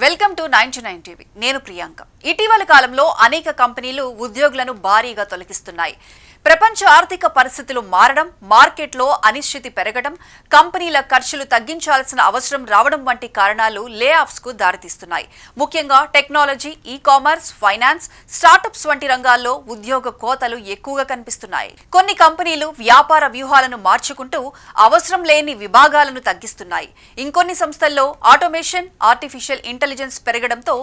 Welcome to 99 TV. నేను ప్రియాంక. ఇటీవల కాలంలో అనేక కంపెనీలు ఉద్యోగులను భారీగా తొలగిస్తున్నాయి. ప్రపంచ ఆర్థిక పరిస్థితులు మారడం, మార్కెట్లో అనిశ్చితి పెరగడం, కంపెనీల ఖర్చులు తగ్గించాల్సిన అవసరం రావడం వంటి కారణాలు లే ఆఫ్స్ కు దారితీస్తున్నాయి. ముఖ్యంగా టెక్నాలజీ, ఈ-కామర్స్, ఫైనాన్స్, స్టార్టప్స్ వంటి రంగాల్లో ఉద్యోగ కోతలు ఎక్కువగా కనిపిస్తున్నాయి. కొన్ని కంపెనీలు వ్యాపార వ్యూహాలను మార్చుకుంటూ అవసరం లేని విభాగాలను తగ్గిస్తున్నాయి. ఇంకొన్ని సంస్థల్లో ఆటోమేషన్, ఆర్టిఫిషియల్ ఇంటెలిజెన్స్ పెరగడంతో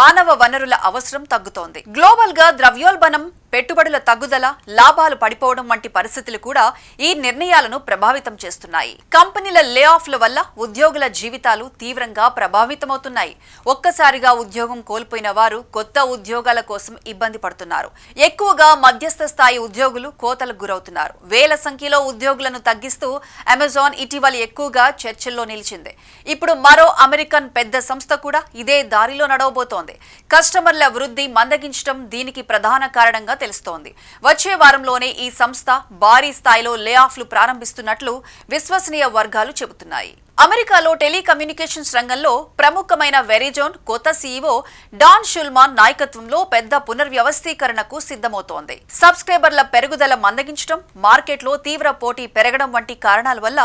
మానవ వనరుల అవసరం తగ్గుతోంది. గ్లోబల్ గా ద్రవ్యోల్బణం, పెట్టుబడుల తగ్గుదల, లాభాలు పడిపోవడం వంటి పరిస్థితులు కూడా ఈ నిర్ణయాలను ప్రభావితం చేస్తున్నాయి. కంపెనీల లే ఆఫ్ల వల్ల ఉద్యోగుల జీవితాలు తీవ్రంగా ప్రభావితమవుతున్నాయి. ఒక్కసారిగా ఉద్యోగం కోల్పోయిన వారు కొత్త ఉద్యోగాల కోసం ఇబ్బంది పడుతున్నారు. ఎక్కువగా మధ్యస్థ స్థాయి ఉద్యోగులు కోతలకు గురవుతున్నారు. వేల సంఖ్యలో ఉద్యోగులను తగ్గిస్తూ అమెజాన్ ఇటీవల ఎక్కువగా చర్చల్లో నిలిచింది. ఇప్పుడు మరో అమెరికన్ పెద్ద సంస్థ కూడా ఇదే దారిలో నడవబోతోంది. కస్టమర్ల వృద్ధి మందగించడం దీనికి ప్రధాన కారణంగా తెలుస్తోంది. వచ్చే వారంలోనే ఈ సంస్థ భారీ స్థాయిలో లే ఆఫ్లు ప్రారంభిస్తున్నట్లు విశ్వసనీయ వర్గాలు చెబుతున్నాయి. అమెరికాలో టెలికమ్యూనికేషన్స్ రంగంలో ప్రముఖమైన వెరిజోన్ కొత్త సీఈఓ డాన్ షుల్మాన్ నాయకత్వంలో పెద్ద పునర్వ్యవస్థీకరణకు సిద్ధమవుతోంది. సబ్స్క్రైబర్ల పెరుగుదల మందగించడం, మార్కెట్లో తీవ్ర పోటీ పెరగడం వంటి కారణాల వల్ల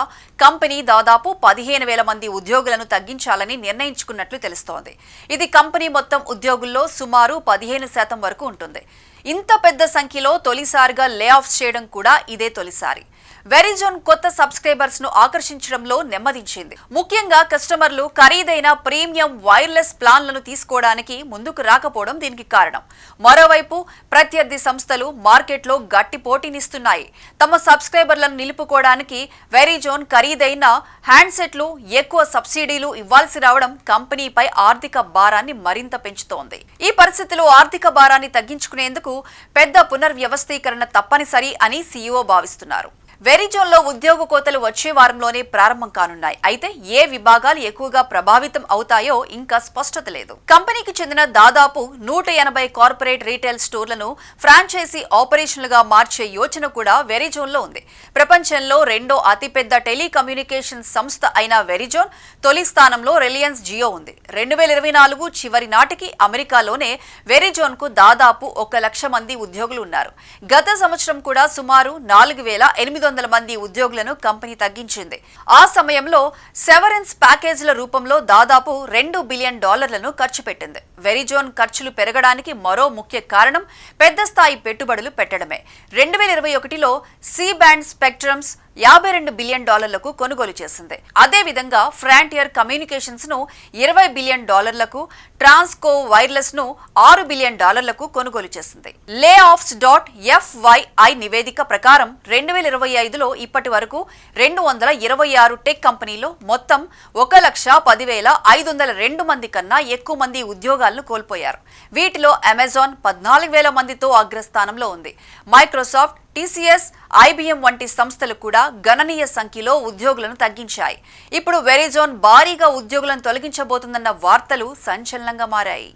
కంపెనీ దాదాపు 15,000 మంది ఉద్యోగులను తగ్గించాలని నిర్ణయించుకున్నట్లు తెలుస్తోంది. ఇది కంపెనీ మొత్తం ఉద్యోగుల్లో సుమారు 15% వరకు ఉంటుంది. ఇంత పెద్ద సంఖ్యలో తొలిసారిగా లే ఆఫ్స్ చేయడం కూడా ఇదే తొలిసారి. వెరిజోన్ కొత్త సబ్స్క్రైబర్స్ ను ఆకర్షించడంలో నెమ్మదించింది. ముఖ్యంగా కస్టమర్లు ఖరీదైన ప్రీమియం వైర్లెస్ ప్లాన్లను తీసుకోవడానికి ముందుకు రాకపోవడం దీనికి కారణం. మరోవైపు ప్రత్యర్థి సంస్థలు మార్కెట్లో గట్టి పోటీనిస్తున్నాయి. తమ సబ్స్క్రైబర్లను నిలుపుకోవడానికి వెరిజోన్ ఖరీదైన హ్యాండ్సెట్లు, ఎక్కువ సబ్సిడీలు ఇవ్వాల్సి రావడం కంపెనీపై ఆర్థిక భారాన్ని మరింత పెంచుతోంది. ఈ పరిస్థితిలో ఆర్థిక భారాన్ని తగ్గించుకునేందుకు పెద్ద పునర్వ్యవస్థీకరణ తప్పనిసరి అని సీఈఓ భావిస్తున్నారు. వెరిజోన్లో ఉద్యోగ కోతలు వచ్చే వారంలోనే ప్రారంభం కానున్నాయి. అయితే ఏ విభాగాలు ఎక్కువగా ప్రభావితం అవుతాయో ఇంకా స్పష్టత లేదు. కంపెనీకి చెందిన దాదాపు 180 కార్పొరేట్ రీటైల్ స్టోర్లను ఫ్రాంచైజీ ఆపరేషన్లుగా మార్చే యోచన కూడా వెరిజోన్లో ఉంది. ప్రపంచంలో రెండో అతిపెద్ద టెలికమ్యూనికేషన్ సంస్థ అయిన వెరిజోన్ తొలి స్థానంలో రిలయన్స్ జియో ఉంది. 2024 చివరి నాటికి అమెరికాలోనే వెరిజోన్ కు దాదాపు 1,00,000 మంది ఉద్యోగులు ఉన్నారు. గత సంవత్సరం కూడా సుమారు 4,800 మంది ఉద్యోగులను కంపెనీ తగ్గించింది. ఆ సమయంలో సెవరెన్స్ ప్యాకేజీల రూపంలో దాదాపు $2 బిలియన్ ఖర్చు పెట్టింది. వెరిజోన్ ఖర్చులు పెరగడానికి మరో ముఖ్య కారణం పెద్ద స్థాయి పెట్టుబడులు పెట్టడమే. 2021లో సి బ్యాండ్ స్పెక్ట్రమ్స్ $52 బిలియన్ కొనుగోలు చేసింది. అదేవిధంగా ఫ్రాంటియర్ కమ్యూనికేషన్స్ ను $20 బిలియన్, ట్రాన్స్కో వైర్లెస్ ను $6 బిలియన్ కొనుగోలు చేసింది. లే ఆఫ్స్ .fyi నివేదిక ప్రకారం 2025లో ఇప్పటి వరకు 226 టెక్ కంపెనీలో మొత్తం 1,10,502 మంది కన్నా ఎక్కువ మంది ఉద్యోగాలను కోల్పోయారు. వీటిలో అమెజాన్ 14,000 మందితో అగ్రస్థానంలో ఉంది. మైక్రోసాఫ్ట్, టీసీఎస్, ఐబీఎం వంటి సంస్థలు కూడా గణనీయ సంఖ్యలో ఉద్యోగులను తగ్గించాయి. ఇప్పుడు వెరిజోన్ భారీగా ఉద్యోగులను తొలగించబోతుందన్న వార్తలు సంచలనంగా మారాయి.